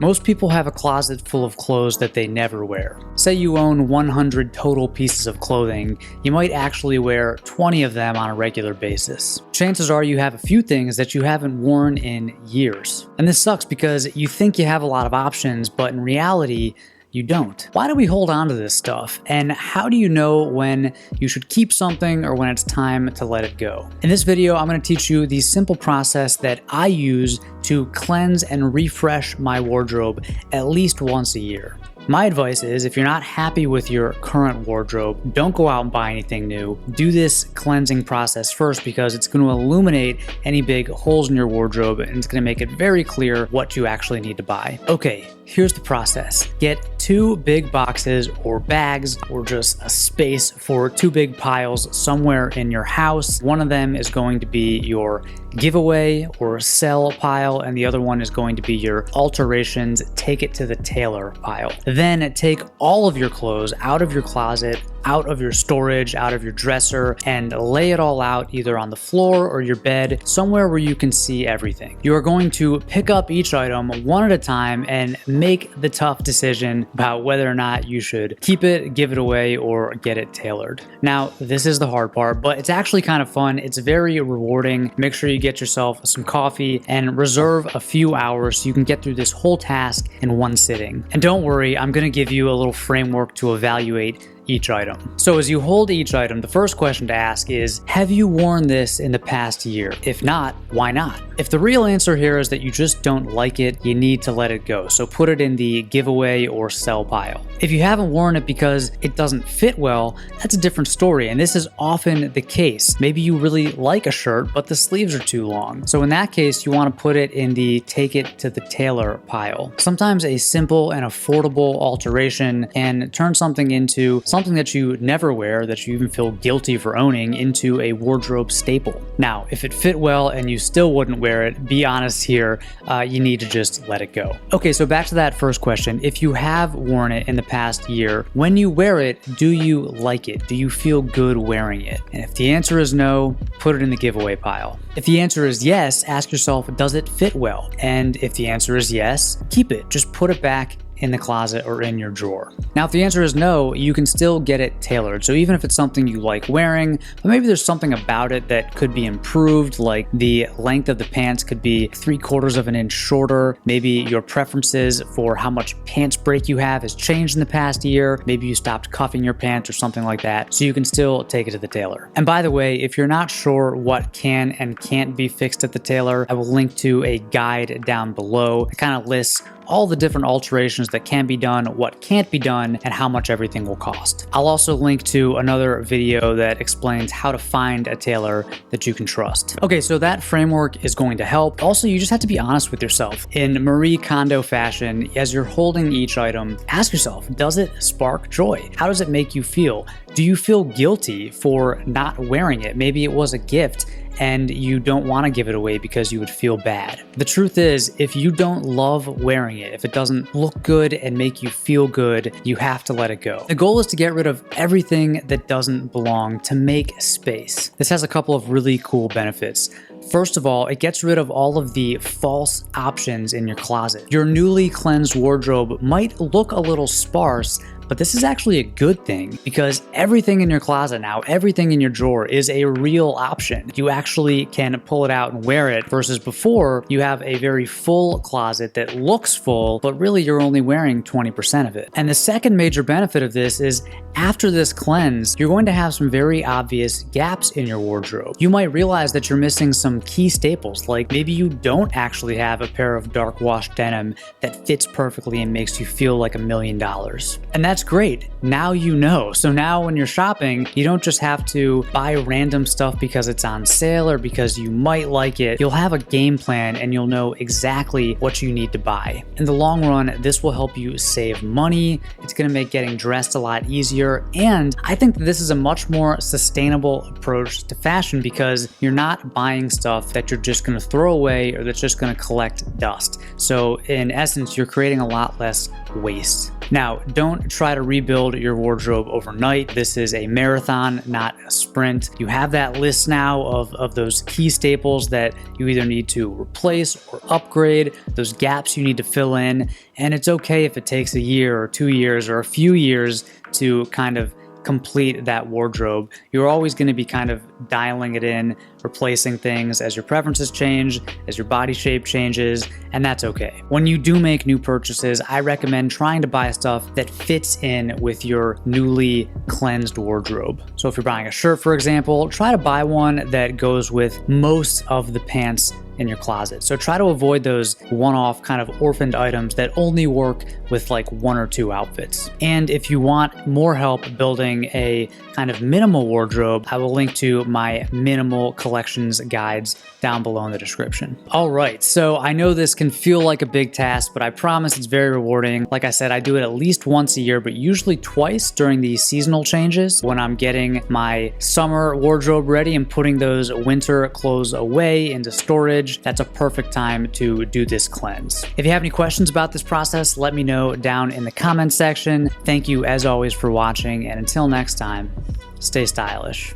Most people have a closet full of clothes that they never wear. Say you own 100 total pieces of clothing, you might actually wear 20 of them on a regular basis. Chances are you have a few things that you haven't worn in years. And this sucks because you think you have a lot of options, but in reality, you don't. Why do we hold on to this stuff? And how do you know when you should keep something or when it's time to let it go? In this video, I'm going to teach you the simple process that I use to cleanse and refresh my wardrobe at least once a year. My advice is, if you're not happy with your current wardrobe, don't go out and buy anything new. Do this cleansing process first because it's going to illuminate any big holes in your wardrobe and it's going to make it very clear what you actually need to buy. Okay, here's the process. Get 2 big boxes or bags or just a space for 2 big piles somewhere in your house. One of them is going to be your giveaway or sell pile, and the other one is going to be your alterations, take it to the tailor pile. Then take all of your clothes out of your closet, out of your storage, out of your dresser, and lay it all out either on the floor or your bed, somewhere where you can see everything. You are going to pick up each item one at a time and make the tough decision about whether or not you should keep it, give it away, or get it tailored. Now, this is the hard part, but it's actually kind of fun. It's very rewarding. Make sure you get yourself some coffee and reserve a few hours so you can get through this whole task in one sitting. And don't worry, I'm going to give you a little framework to evaluate each item. So as you hold each item, the first question to ask is, have you worn this in the past year? If not, why not? If the real answer here is that you just don't like it, you need to let it go. So put it in the giveaway or sell pile. If you haven't worn it because it doesn't fit well, that's a different story. And this is often the case. Maybe you really like a shirt, but the sleeves are too long. So in that case, you want to put it in the take it to the tailor pile. Sometimes a simple and affordable alteration can turn something into something that you never wear, that you even feel guilty for owning, into a wardrobe staple. Now, if it fit well and you still wouldn't wear it, be honest here, you need to just let it go. Okay, so back to that first question. If you have worn it in the past year, when you wear it, do you like it? Do you feel good wearing it? And if the answer is no, put it in the giveaway pile. If the answer is yes, ask yourself, does it fit well? And if the answer is yes, keep it. Just put it back in the closet or in your drawer. Now, if the answer is no, you can still get it tailored. So even if it's something you like wearing, but maybe there's something about it that could be improved, like the length of the pants could be 3/4 of an inch shorter. Maybe your preferences for how much pants break you have has changed in the past year. Maybe you stopped cuffing your pants or something like that. So you can still take it to the tailor. And by the way, if you're not sure what can and can't be fixed at the tailor, I will link to a guide down below. It kind of lists all the different alterations that can be done, what can't be done, and how much everything will cost. I'll also link to another video that explains how to find a tailor that you can trust. Okay, so that framework is going to help. Also, you just have to be honest with yourself. In Marie Kondo fashion, as you're holding each item, ask yourself, does it spark joy? How does it make you feel? Do you feel guilty for not wearing it? Maybe it was a gift and you don't want to give it away because you would feel bad. The truth is, if you don't love wearing it, if it doesn't look good and make you feel good, you have to let it go. The goal is to get rid of everything that doesn't belong, to make space. This has a couple of really cool benefits. First of all, it gets rid of all of the false options in your closet. Your newly cleansed wardrobe might look a little sparse, but this is actually a good thing because everything in your closet now, everything in your drawer is a real option. You actually can pull it out and wear it versus before you have a very full closet that looks full, but really you're only wearing 20% of it. And the second major benefit of this is after this cleanse, you're going to have some very obvious gaps in your wardrobe. You might realize that you're missing some key staples, like maybe you don't actually have a pair of dark wash denim that fits perfectly and makes you feel like $1 million. And that's great. Now you know. So now when you're shopping, you don't just have to buy random stuff because it's on sale or because you might like it. You'll have a game plan and you'll know exactly what you need to buy. In the long run, this will help you save money. It's going to make getting dressed a lot easier. And I think that this is a much more sustainable approach to fashion because you're not buying stuff that you're just going to throw away or that's just going to collect dust. So in essence, you're creating a lot less waste. Now, don't try to rebuild your wardrobe overnight. This is a marathon, not a sprint. You have that list now of those key staples that you either need to replace or upgrade, those gaps you need to fill in, and it's okay if it takes a year or 2 years or a few years to kind of complete that wardrobe. You're always going to be kind of dialing it in, replacing things as your preferences change, as your body shape changes, and that's okay. When you do make new purchases, I recommend trying to buy stuff that fits in with your newly cleansed wardrobe. So if you're buying a shirt, for example, try to buy one that goes with most of the pants in your closet. So try to avoid those one-off kind of orphaned items that only work with like 1 or 2 outfits. And if you want more help building a kind of minimal wardrobe, I will link to my minimal collections guides down below in the description. All right, so I know this can feel like a big task, but I promise it's very rewarding. Like I said, I do it at least once a year, but usually twice during the seasonal changes when I'm getting my summer wardrobe ready and putting those winter clothes away into storage. That's a perfect time to do this cleanse. If you have any questions about this process, let me know down in the comments section. Thank you as always for watching, and until next time, stay stylish.